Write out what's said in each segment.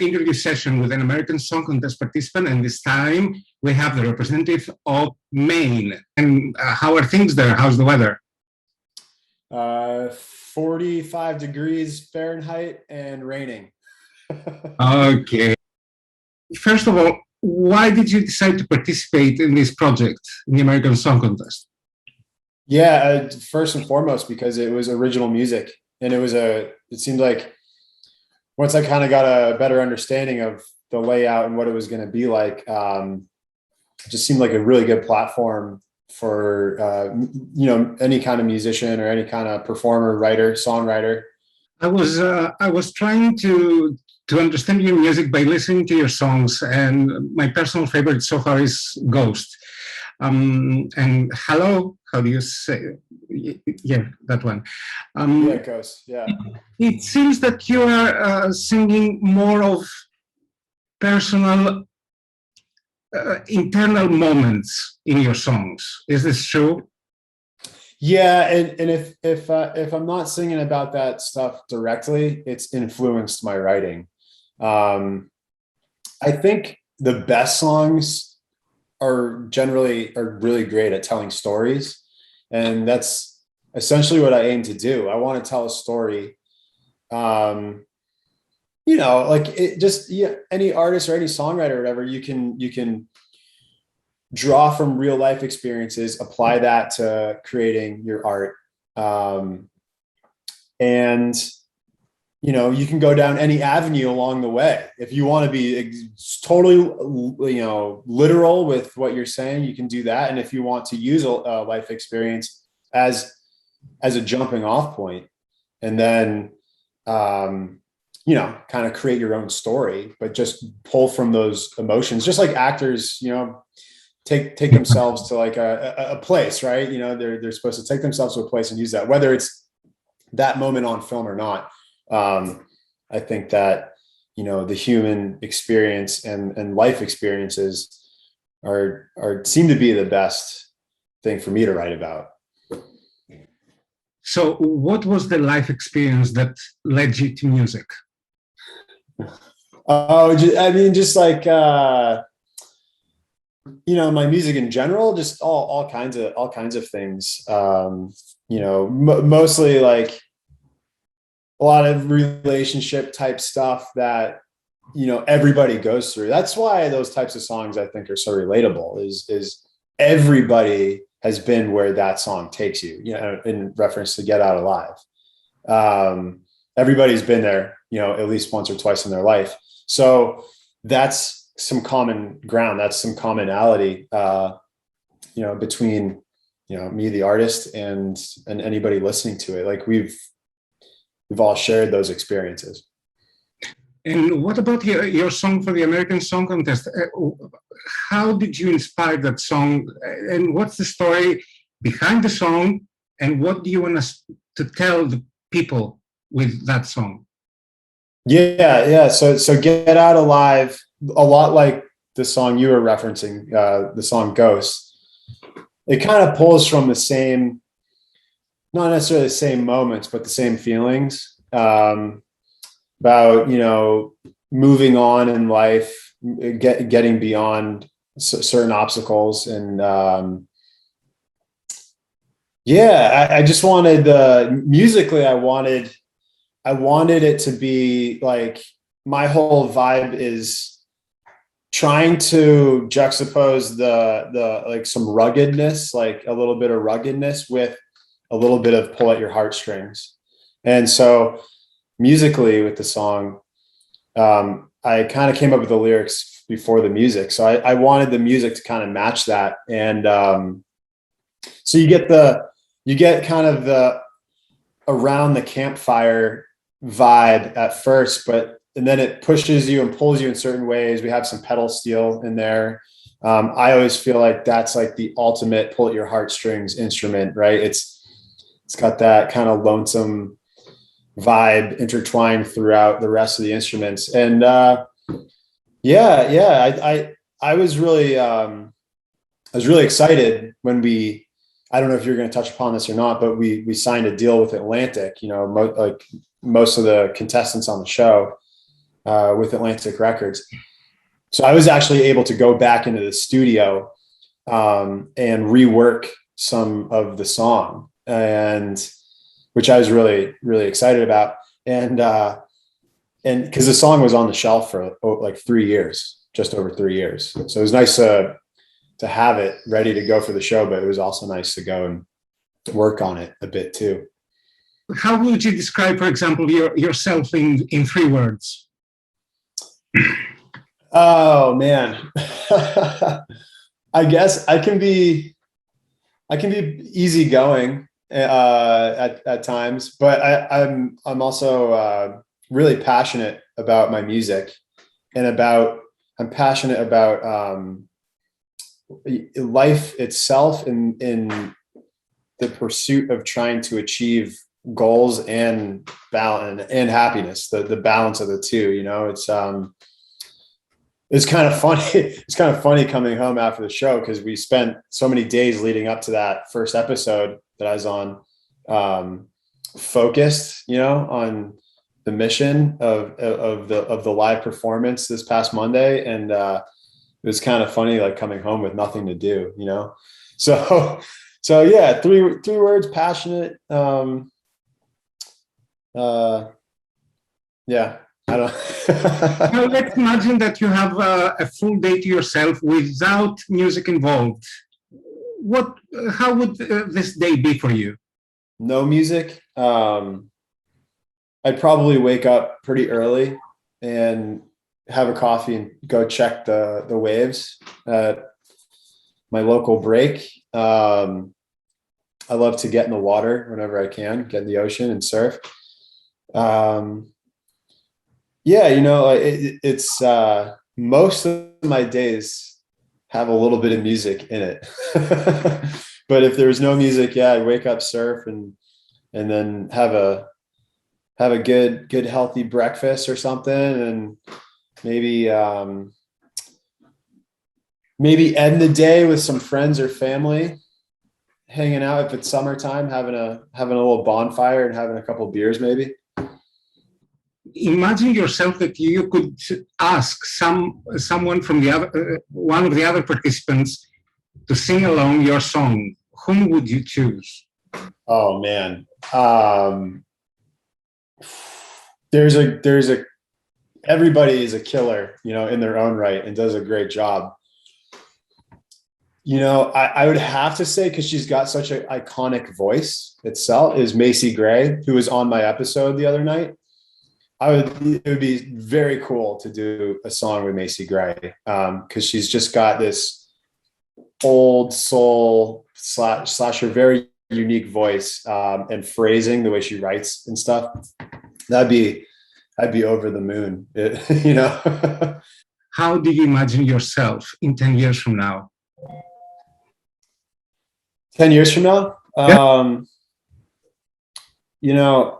interview session with an American Song Contest participant, and this time we have the representative of Maine. And how are things there? How's the weather? 45 degrees Fahrenheit and raining. Okay. First of all, why did you decide to participate in this project, in the American Song Contest? Yeah, first and foremost, because it was original music. And it seemed like once I kind of got a better understanding of the layout and what it was going to be like, it just seemed like a really good platform for, any kind of musician or any kind of performer, writer, songwriter. I was trying to understand your music by listening to your songs, and my personal favorite so far is Ghost. And Hello, how do you say? Yeah, that one. Yeah, Ghost, yeah. It seems that you are singing more of personal, internal moments in your songs. Is this true? Yeah, and if I'm not singing about that stuff directly, it's influenced my writing. I think the best songs are really great at telling stories, and that's essentially what I aim to do. I want to tell a story. Like any artist or any songwriter or whatever, you can draw from real life experiences, apply that to creating your art. And you can go down any avenue along the way. If you want to be totally, literal with what you're saying, you can do that. And if you want to use a life experience as a jumping off point, and then, kind of create your own story, but just pull from those emotions, just like actors, take themselves to like a place, right? They're supposed to take themselves to a place and use that, whether it's that moment on film or not. I think that, the human experience and life experiences seem to be the best thing for me to write about. So what was the life experience that led you to music? Oh, just like, my music in general, just all kinds of things. Mostly like a lot of relationship type stuff that, everybody goes through. That's why those types of songs I think are so relatable is everybody has been where that song takes you, in reference to Get Out Alive. Everybody's been there, at least once or twice in their life. So that's some common ground. That's some commonality, between, me, the artist, and anybody listening to it. Like we've all shared those experiences. And what about your song for the American Song Contest? How did you inspire that song? And what's the story behind the song? And what do you want us to tell the people with that song? Yeah. So Get Out Alive, a lot like the song you were referencing, the song Ghost, it kind of pulls from the same, not necessarily the same moments, but the same feelings, about, moving on in life, getting beyond certain obstacles. And, I just wanted musically, I wanted it to be like, my whole vibe is trying to juxtapose the like some ruggedness, like a little bit of ruggedness with a little bit of pull at your heartstrings. And so musically with the song, I kind of came up with the lyrics before the music. So I wanted the music to kind of match that. And so you get kind of the around the campfire vibe at first, and then it pushes you and pulls you in certain ways. We have some pedal steel in there. I always feel like that's like the ultimate pull at your heartstrings instrument, right? It's got that kind of lonesome vibe intertwined throughout the rest of the instruments. And I was really excited when I don't know if you're going to touch upon this or not, but we signed a deal with Atlantic, like most of the contestants on the show. with Atlantic Records. So I was actually able to go back into the studio and rework some of the song, and which I was really, really excited about. And because the song was on the shelf for like 3 years, just over 3 years. So it was nice to have it ready to go for the show, but it was also nice to go and work on it a bit too. How would you describe, for example, yourself in 3 words? Oh man. I guess I can be easygoing at times, but I'm also really passionate about my music, and I'm passionate about life itself in the pursuit of trying to achieve goals and balance and happiness, the balance of the two. You know, it's kind of funny. It's kind of funny coming home after the show, because we spent so many days leading up to that first episode that I was on, focused, you know, on the mission of the live performance this past Monday, and it was kind of funny, like coming home with nothing to do, you know. So yeah, three words: passionate. Yeah. I don't. Now, let's imagine that you have a full day to yourself without music involved. How would this day be for you? No music. I'd probably wake up pretty early and have a coffee and go check the waves at my local break. I love to get in the water whenever I can, get in the ocean and surf. Yeah, you know, it's most of my days have a little bit of music in it. But if there was no music, yeah, I'd wake up, surf, and then have a good healthy breakfast or something, and maybe end the day with some friends or family, hanging out if it's summertime, having a little bonfire and having a couple beers maybe. Imagine yourself that you could ask someone from the other one of the other participants to sing along your song. Whom would you choose? Oh man, there's a everybody is a killer, you know, in their own right, and does a great job. You know, I would have to say, because she's got such an iconic voice itself, is Macy Gray, who was on my episode the other night. It would be very cool to do a song with Macy Gray, because she's just got this old soul slash her very unique voice, and phrasing, the way she writes and stuff. I'd be over the moon, you know. How do you imagine yourself in 10 years from now? 10 years from now, you know,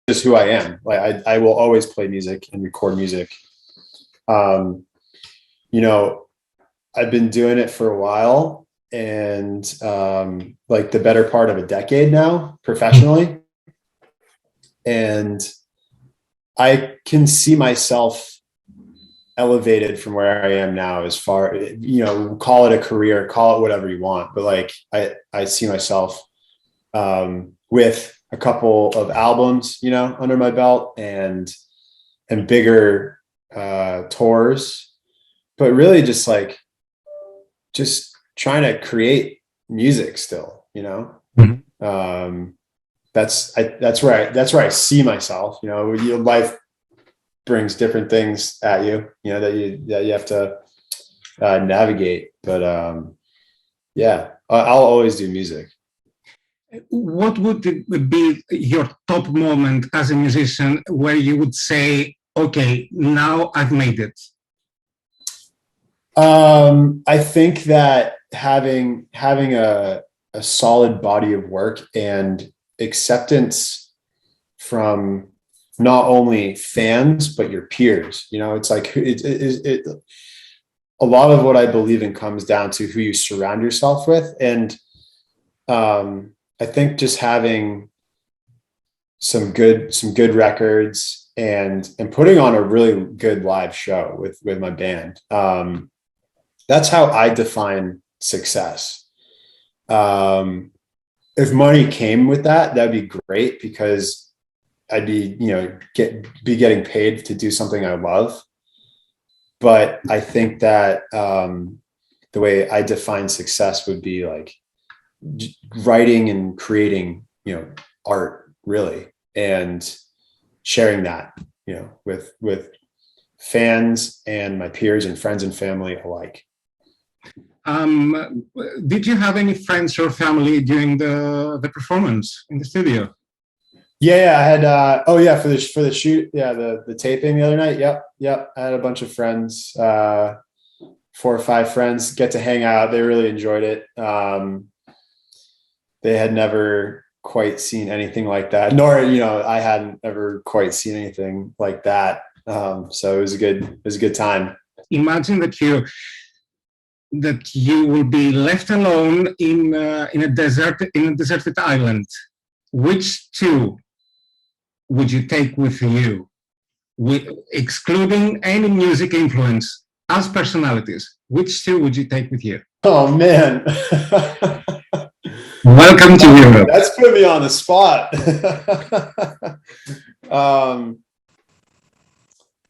just who I am. Like I will always play music and record music. You know, I've been doing it for a while, and like the better part of a decade now, professionally. And I can see myself elevated from where I am now, as far, you know, call it a career, call it whatever you want, but like I see myself with a couple of albums, you know, under my belt, and bigger tours, but really just trying to create music still, you know. Mm-hmm. That's where I see myself. You know, your life brings different things at you, you know, that you have to navigate. But yeah, I'll always do music. What would be your top moment as a musician where you would say, okay, now I've made it? I think that having a solid body of work and acceptance from not only fans but your peers, you know, it's like a lot of what I believe in comes down to who you surround yourself with. And I think just having some good records and putting on a really good live show with my band. That's how I define success. If money came with that, that'd be great because I'd be, getting paid to do something I love. But I think that the way I define success would be like writing and creating, art really, and sharing that, with fans and my peers and friends and family alike. Did you have any friends or family during the performance in the studio? Yeah, I had for the shoot, the taping the other night. Yep. I had a bunch of friends, 4 or 5 friends get to hang out. They really enjoyed it. They had never quite seen anything like that, nor I hadn't ever quite seen anything like that. So it was a good time. Imagine that you will be left alone in a deserted island. Which two would you take with you, excluding any music influence as personalities? Which two would you take with you? Oh man. Welcome to Europe. That's put me on the spot.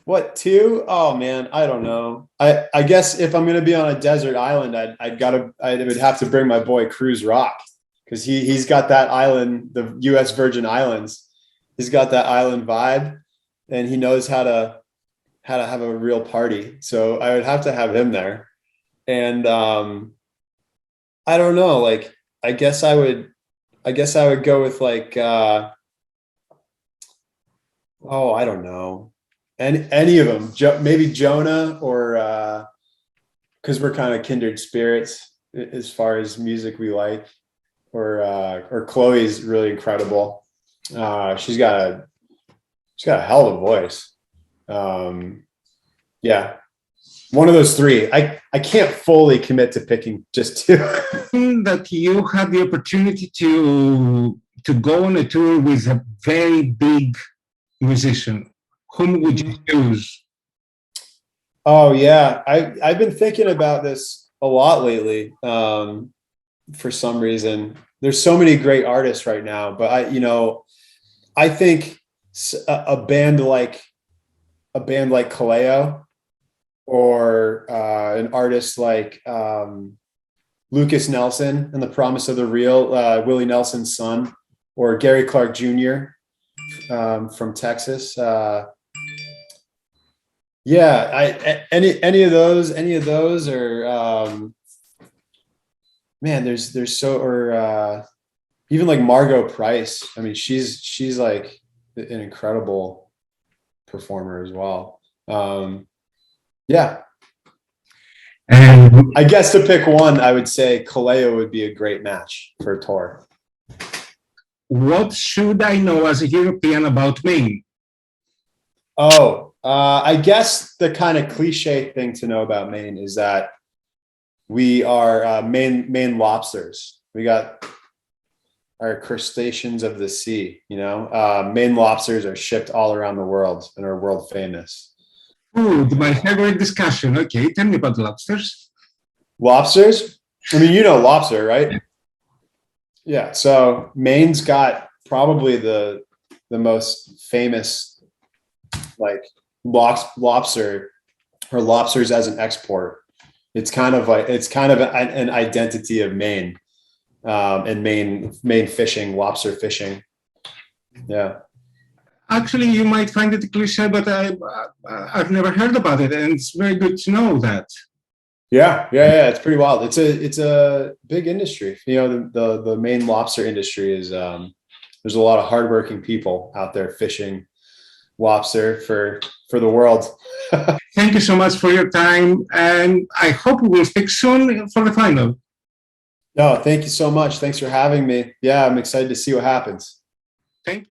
What two? Oh man, I don't know. I guess if I'm gonna be on a desert island, I would have to bring my boy Cruz Rock, because he's got that island, the U.S. Virgin Islands. He's got that island vibe, and he knows how to have a real party. So I would have to have him there. And I don't know, like I guess I would go with like I don't know. Any of them, maybe Jonah, or because we're kind of kindred spirits as far as music we like, or Chloe's really incredible. She's got a hell of a voice. Yeah, one of those three. I can't fully commit to picking just two. That you had the opportunity to go on a tour with a very big musician, whom would you choose? Oh yeah, I've been thinking about this a lot lately. For some reason, there's so many great artists right now, but I think a band like Kaleo, or an artist like Lucas Nelson and the Promise of the Real, Willie Nelson's son, or Gary Clark Jr. From Texas. Any of those, or man, there's so, or even like Margot Price. I mean, she's like an incredible performer as well. Yeah. And I guess to pick one, I would say Kaleo would be a great match for a tour. What should I know as a European about Maine? I guess the kind of cliche thing to know about Maine is that we are Maine lobsters. We got our crustaceans of the sea. Maine lobsters are shipped all around the world and are world famous. Food, my favorite discussion. Okay, tell me about lobsters. Lobsters? I mean, lobster, right? Yeah. So Maine's got probably the most famous like lobster, or lobsters as an export. It's kind of an identity of Maine, and Maine fishing, lobster fishing. Yeah. Actually, you might find it a cliche, but I've never heard about it, and it's very good to know that. Yeah. It's pretty wild. It's a big industry. The Maine lobster industry is there's a lot of hardworking people out there fishing lobster for the world. Thank you so much for your time, and I hope we will speak soon for the final. No, thank you so much. Thanks for having me. Yeah, I'm excited to see what happens. Thank you.